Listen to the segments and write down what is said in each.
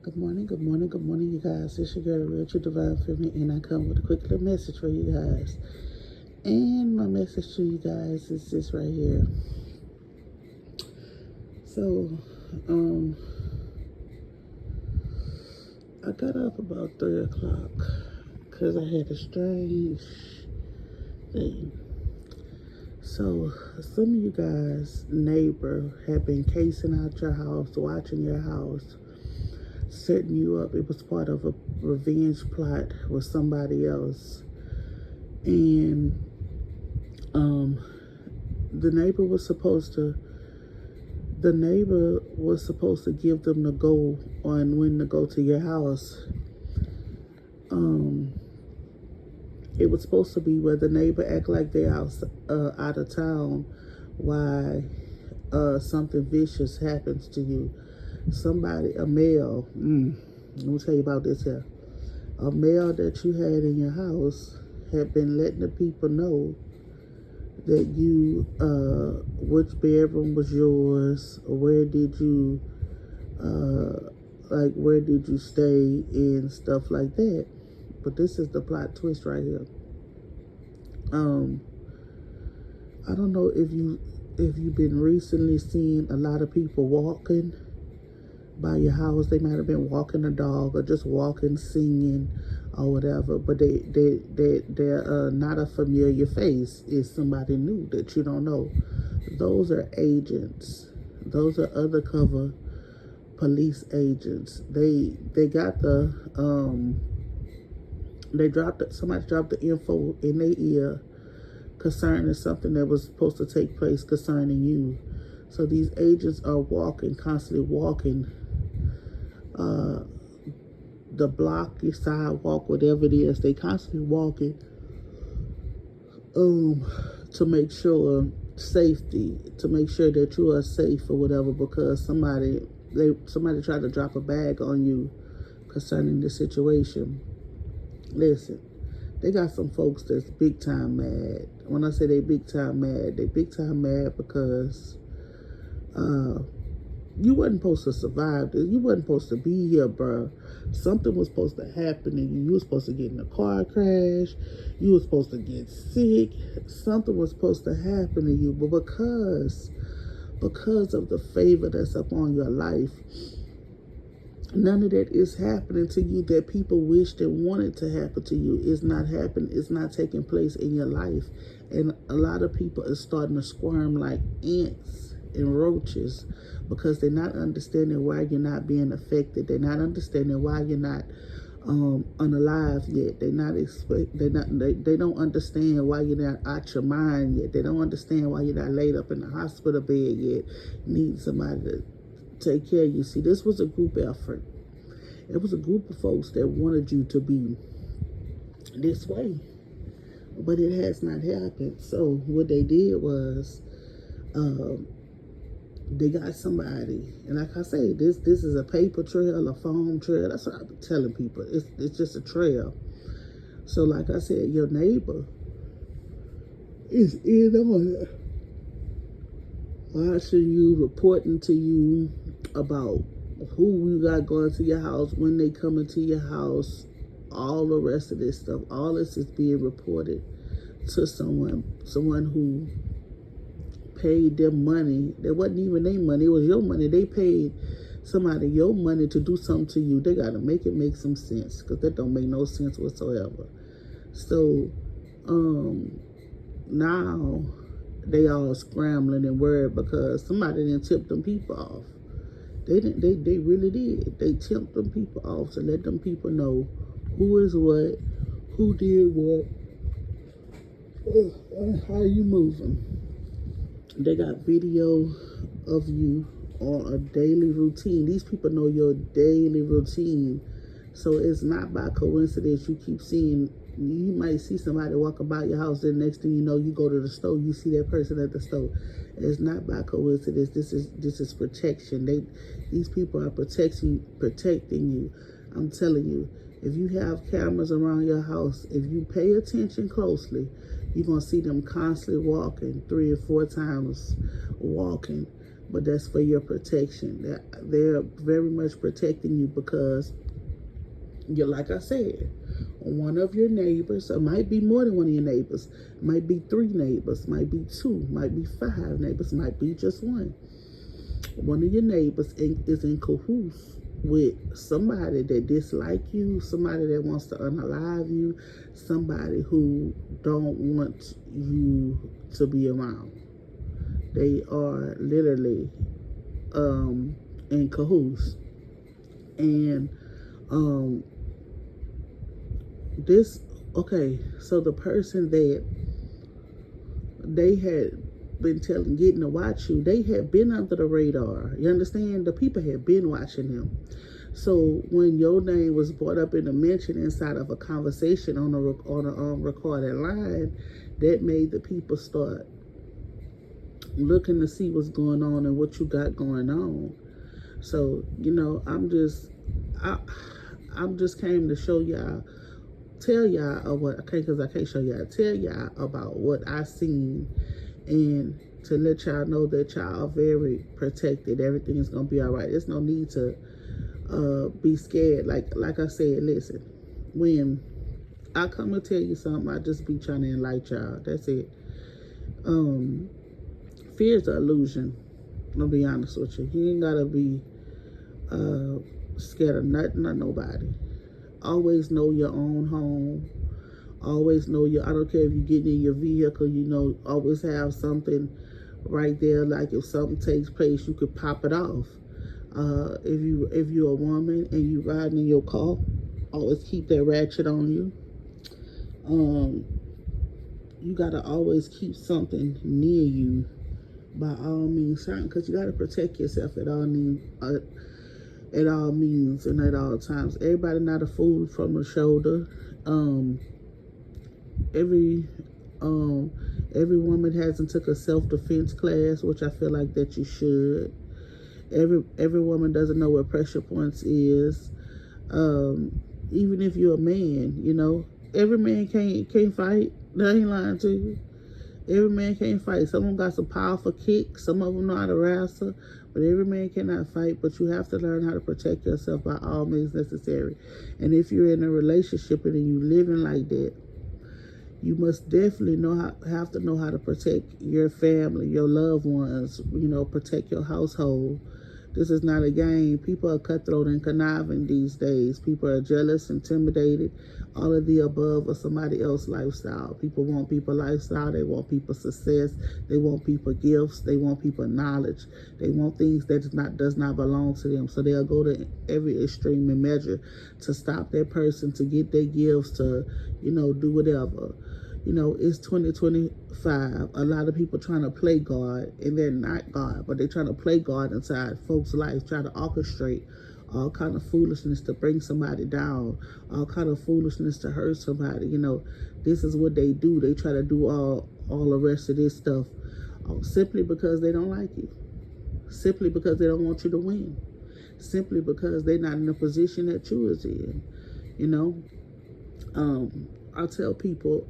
Good morning, good morning, good morning, you guys. It's your girl, Real True Divine Feminine, and I come with a quick little message for you guys. And my message to you guys is this right here. So, I got up about 3 o'clock because I had a strange thing. So, some of you guys' neighbor had been casing out your house, watching your house, setting you up. It was part of a revenge plot with somebody else. And the neighbor was supposed to give them the go on when to go to your house. It was supposed to be where the neighbor act like they're out of town, why something vicious happens to you. Somebody, a male, let me tell you about this here. A male that you had in your house had been letting the people know that you, which bedroom was yours, or where did you stay and stuff like that. But this is the plot twist right here. I don't know if you've been recently seeing a lot of people walking by your house. They might have been walking a dog or just walking, singing, or whatever. But they're not a familiar face. It's somebody new that you don't know. Those are agents. Those are undercover police agents. They got somebody dropped the info in their ear concerning something that was supposed to take place concerning you. So these agents are constantly walking the block, your sidewalk, whatever it is. They constantly walking to make sure safety, to make sure that you are safe or whatever, because somebody tried to drop a bag on you concerning the situation. Listen, they got some folks that's big time mad. When I say they big time mad because you wasn't supposed to survive this. You wasn't supposed to be here, bro. Something was supposed to happen to you. You were supposed to get in a car crash. You were supposed to get sick. Something was supposed to happen to you. But because of the favor that's upon your life, none of that is happening to you that people wished and wanted to happen to you. It's not happening. It's not taking place in your life. And a lot of people are starting to squirm like ants and roaches because they're not understanding why you're not being affected. They're not understanding why you're not unalive yet. They don't understand why you're not out your mind yet. They don't understand why you're not laid up in the hospital bed yet. Need somebody to take care of you. See, this was a group effort. It was a group of folks that wanted you to be this way, but it has not happened. So what they did was they got somebody, and like I say, this is a paper trail, a foam trail. That's what I've been telling people. It's just a trail. So like I said, your neighbor is in on it, watching you, reporting to you about who you got going to your house, when they come into your house, all the rest of this stuff. All this is being reported to someone who paid them money. That wasn't even their money, it was your money. They paid somebody your money to do something to you. They got to make it make some sense, because that don't make no sense whatsoever. So now they all scrambling and worried because somebody didn't tip them people off. They really did. They tipped them people off to let them people know who is what, who did what, and how you moving. They got video of you on a daily routine. These people know your daily routine. So it's not by coincidence you keep seeing. You might see somebody walk about your house, and the next thing you know, you go to the store, you see that person at the store. It's not by coincidence. This is protection. These people are protecting you. I'm telling you, if you have cameras around your house, if you pay attention closely, you're gonna see them constantly walking, 3 or 4 times walking, but that's for your protection. They're very much protecting you because you're, like I said, one of your neighbors, it might be more than one of your neighbors, it might be 3 neighbors, might be 2, might be 5 neighbors, might be just one. One of your neighbors is in cahoots with somebody that dislike you, somebody that wants to unalive you, somebody who don't want you to be around. They are literally in cahoots. And so the person that they had been getting to watch you, they had been under the radar. You understand? The people had been watching them. So when your name was brought up in a mention inside of a conversation on a recorded line, that made the people start looking to see what's going on and what you got going on. So, I'm just came to show y'all, tell y'all of what, because I can't show y'all, tell y'all about what I seen, and to let y'all know that y'all are very protected. Everything is gonna be all right. There's no need to be scared. Like I said, listen, when I come to tell you something, I just be trying to enlighten y'all. That's it. Fear is an illusion. I'll be honest with you. You ain't gotta be scared of nothing or nobody. Always know your own home. Always know I don't care if you get in your vehicle, always have something right there. Like if something takes place, you could pop it off. If you're a woman and you riding in your car, always keep that ratchet on you. You gotta always keep something near you by all means, because you gotta protect yourself at all means and at all times. Everybody not a fool from the shoulder. Every woman hasn't took a self-defense class, which I feel like that you should. Every woman doesn't know what pressure points is. Even if you're a man, every man can't fight. I ain't lying to you. Every man can't fight. Some of them got some powerful kicks. Some of them know how to wrestle. But every man cannot fight. But you have to learn how to protect yourself by all means necessary. And if you're in a relationship and you living like that, you must definitely have to know how to protect your family, your loved ones, protect your household. This is not a game. People are cutthroat and conniving these days. People are jealous, intimidated, all of the above of somebody else's lifestyle. People want people lifestyle. They want people success. They want people gifts. They want people knowledge. They want things that does not belong to them. So they'll go to every extreme and measure to stop that person, to get their gifts, to, do whatever. It's 2025. A lot of people trying to play God, and they're not God, but they're trying to play God inside folks' lives, trying to orchestrate all kind of foolishness to bring somebody down, all kind of foolishness to hurt somebody. This is what they do. They try to do all the rest of this stuff simply because they don't like you, simply because they don't want you to win, simply because they're not in the position that you is in. I tell people,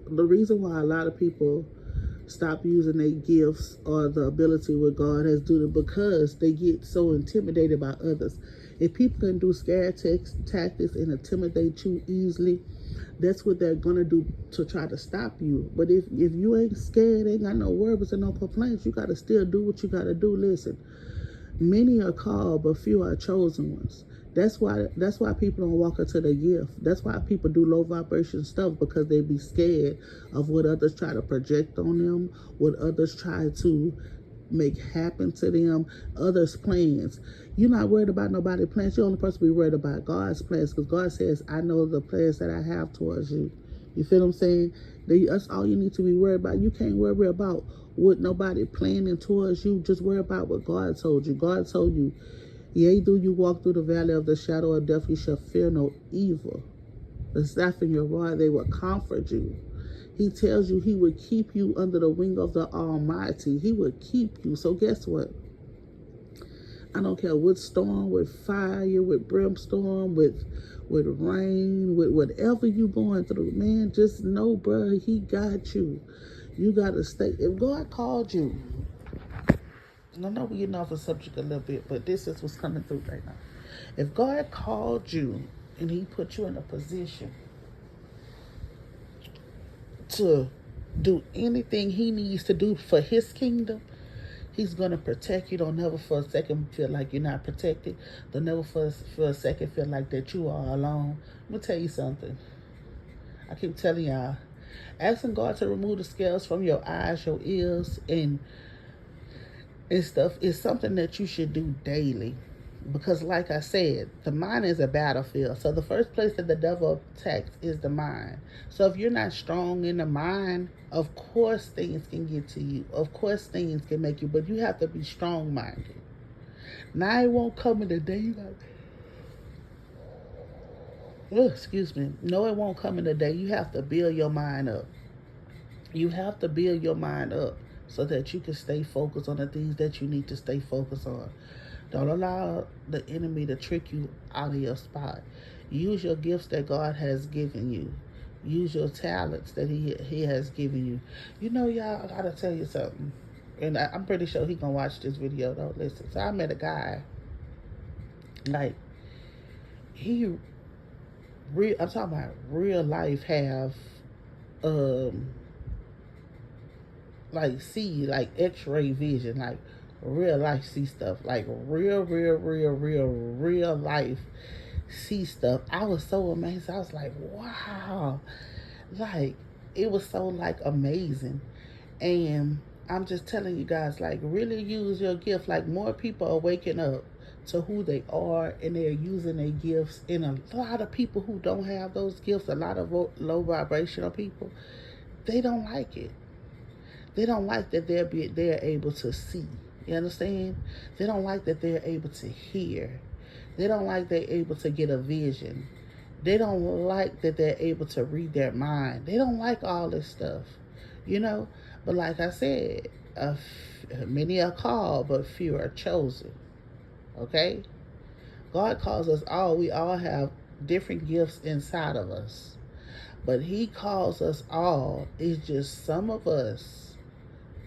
the reason why a lot of people stop using their gifts or the ability with God has due to because they get so intimidated by others. If people can do scare tactics and intimidate you easily, that's what they're gonna do to try to stop you. But if you ain't scared, ain't got no worries and no complaints, you gotta still do what you gotta do. Listen, many are called, but few are chosen ones. That's why people don't walk into their gift. That's why people do low vibration stuff, because they be scared of what others try to project on them, what others try to make happen to them, others' plans. You're not worried about nobody's plans. You're only supposed to be worried about God's plans, because God says, I know the plans that I have towards you. You feel what I'm saying? That's all you need to be worried about. You can't worry about what nobody planning towards you. Just worry about what God told you. God told you, yea, do you walk through the valley of the shadow of death, you shall fear no evil. The staff and your rod, they will comfort you. He tells you he would keep you under the wing of the Almighty. He would keep you. So guess what? I don't care what storm, with fire, with brimstone, with rain, with whatever you going through, man, just know, bruh, he got you. You got to stay. If God called you I know we're getting off the subject a little bit, but this is what's coming through right now. If God called you and he put you in a position to do anything he needs to do for his kingdom, he's going to protect you. Don't never for a second feel like you're not protected. Don't never for a second feel like that you are alone. Let me tell you something. I keep telling y'all, asking God to remove the scales from your eyes, your ears, and stuff is something that you should do daily. Because like I said, the mind is a battlefield. So the first place that the devil attacks is the mind. So if you're not strong in the mind, of course things can get to you. Of course things can make you, but you have to be strong minded. Now it won't come in the day you like, oh, excuse me. No, it won't come in the day. You have to build your mind up. You have to build your mind up so that you can stay focused on the things that you need to stay focused on. Don't allow the enemy to trick you out of your spot. Use your gifts that God has given you. Use your talents that he has given you. You know, y'all, I gotta tell you something. And I'm pretty sure he gonna watch this video though. Listen, so I met a guy, like, I'm talking about real life have um like see like x-ray vision, like real life see stuff, like real life see stuff. I was so amazed. I was like, wow, like it was so like amazing. And I'm just telling you guys, like, really use your gift. Like, more people are waking up to who they are and they're using their gifts. And a lot of people who don't have those gifts, a lot of low vibrational people, they don't like it. They don't like that they're able to see. You understand? They don't like that they're able to hear. They don't like they're able to get a vision. They don't like that they're able to read their mind. They don't like all this stuff, you know. But like I said, many are called, but few are chosen. Okay? God calls us all. We all have different gifts inside of us. But he calls us all. It's just some of us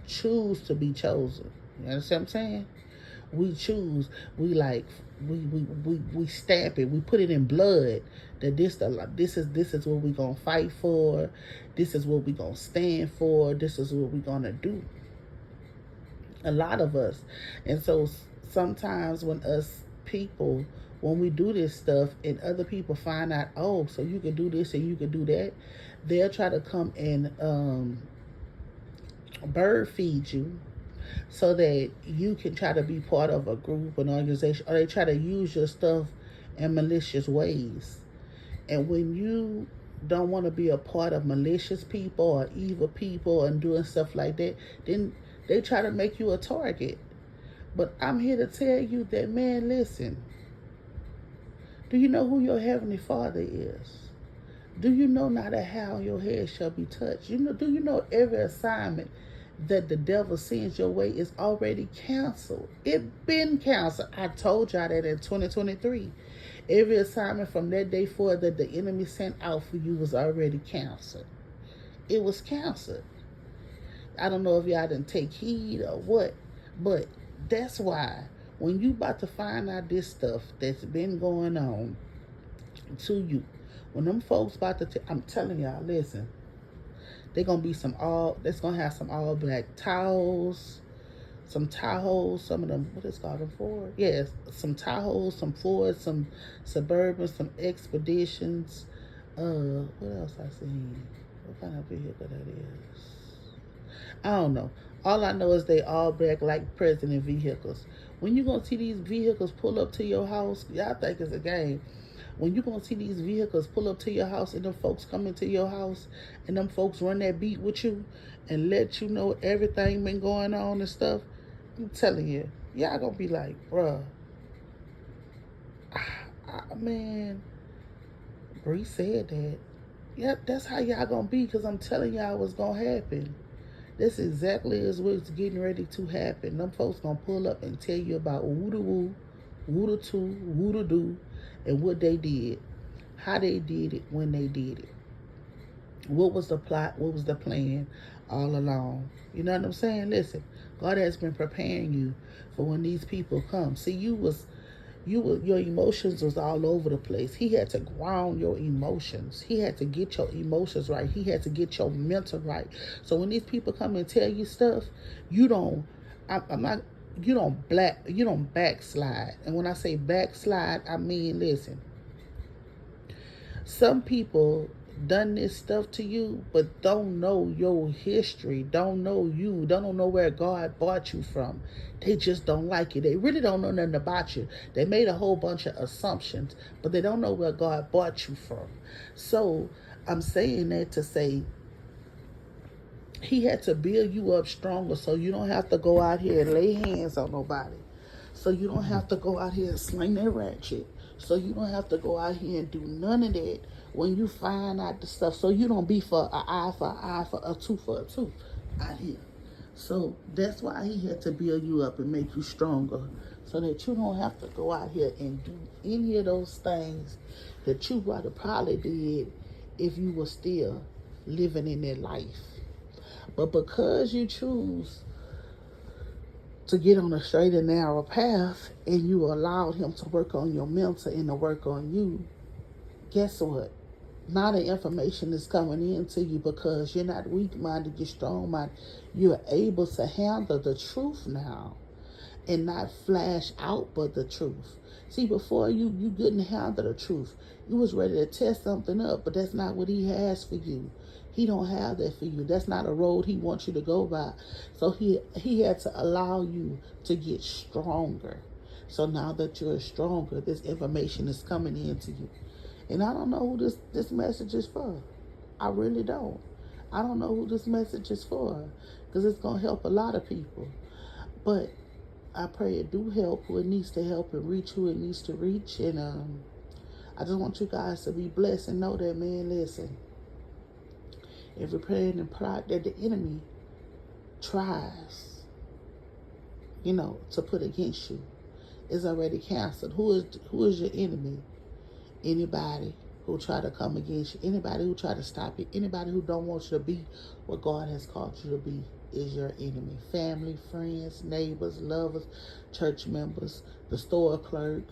choose to be chosen. You understand what I'm saying? We choose. We like. We stamp it. We put it in blood that this is what we gonna fight for. This is what we gonna stand for. This is what we gonna do. A lot of us, and so sometimes when we do this stuff and other people find out, oh, so you can do this and you can do that, they'll try to come and bird feed you so that you can try to be part of a group, an organization, or they try to use your stuff in malicious ways. And when you don't want to be a part of malicious people or evil people and doing stuff like that, then they try to make you a target. But I'm here to tell you that, man, listen. Do you know who your Heavenly Father is? Do you know not a hair on your head shall be touched? Do you know every assignment that the devil sends your way is already canceled? It been canceled. I told y'all that in 2023. Every assignment from that day forward that the enemy sent out for you was already canceled. It was canceled. I don't know if y'all didn't take heed or what, but that's why when you about to find out this stuff that's been going on to you, when them folks about to, I'm telling y'all, listen, they're gonna be that's gonna have some all black towels, some Tahoes, some of them, what is called them Ford? Yes, some Tahoes, some Fords, some Suburbans, some Expeditions. What else I seen? What kind of vehicle that is? I don't know. All I know is they all black like president vehicles. When you gonna see these vehicles pull up to your house, y'all think it's a game. When you gonna see these vehicles pull up to your house and them folks come into your house and them folks run that beat with you and let you know everything been going on and stuff, I'm telling you, y'all gonna be like, bruh, man, Bree said that. Yep, that's how y'all gonna be, because I'm telling y'all what's gonna happen. This exactly is what's getting ready to happen. Them folks gonna pull up and tell you about woo da woo, woo da two, woo da do, and what they did, how they did it, when they did it. What was the plot? What was the plan? all along. You know what I'm saying? Listen, God has been preparing you for when these people come. See, your emotions was all over the place. He had to ground your emotions. He had to get your emotions right. He had to get your mental right. So when these people come and tell you stuff, you don't. I'm not. You don't backslide. And when I say backslide, I mean, listen. Some people done this stuff to you, but don't know your history, don't know you, don't know where God brought you from. They just don't like you. They really don't know nothing about you. They made a whole bunch of assumptions, but they don't know where God brought you from. So I'm saying that to say he had to build you up stronger so you don't have to go out here and lay hands on nobody. So you don't have to go out here and sling that ratchet. So you don't have to go out here and do none of that when you find out the stuff. So you don't be for an eye for an eye, for a tooth out here. So that's why he had to build you up and make you stronger so that you don't have to go out here and do any of those things that you would have probably did if you were still living in that life. But because you choose to get on a straight and narrow path and you allowed him to work on your mental and to work on you, guess what? Now the information is coming into you because you're not weak-minded, you're strong-minded. You're able to handle the truth now and not flash out but the truth. See, before you couldn't handle the truth. You was ready to test something up, but that's not what he has for you. He don't have that for you. That's not a road he wants you to go by. So he had to allow you to get stronger. So now that you're stronger, this information is coming into you. And I don't know who this message is for. I really don't. I don't know who this message is for because it's going to help a lot of people. But I pray it do help who it needs to help and reach who it needs to reach. And I just want you guys to be blessed and know that, man, listen. Every plan and plot that the enemy tries, to put against you is already canceled. Who is your enemy? Anybody who try to come against you, anybody who try to stop you, anybody who don't want you to be what God has called you to be is your enemy. Family, friends, neighbors, lovers, church members, the store clerk,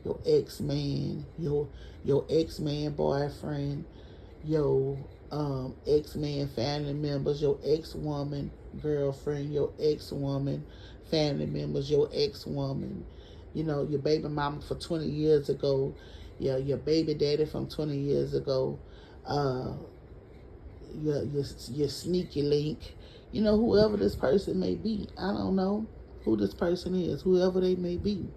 your ex-man, your ex-man boyfriend, your ex-man family members, your ex-woman girlfriend, your ex-woman family members, your ex-woman, your baby mama for 20 years ago, your baby daddy from 20 years ago, your sneaky link, whoever this person may be. I don't know who this person is, whoever they may be.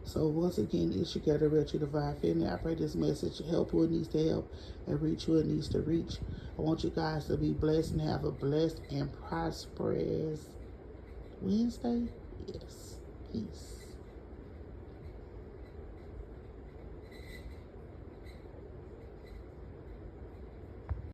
So once again, it's your Gather Real True Divine Family. I pray this message help who it needs to help and reach who it needs to reach. I want you guys to be blessed and have a blessed and prosperous Wednesday. Yes. Peace.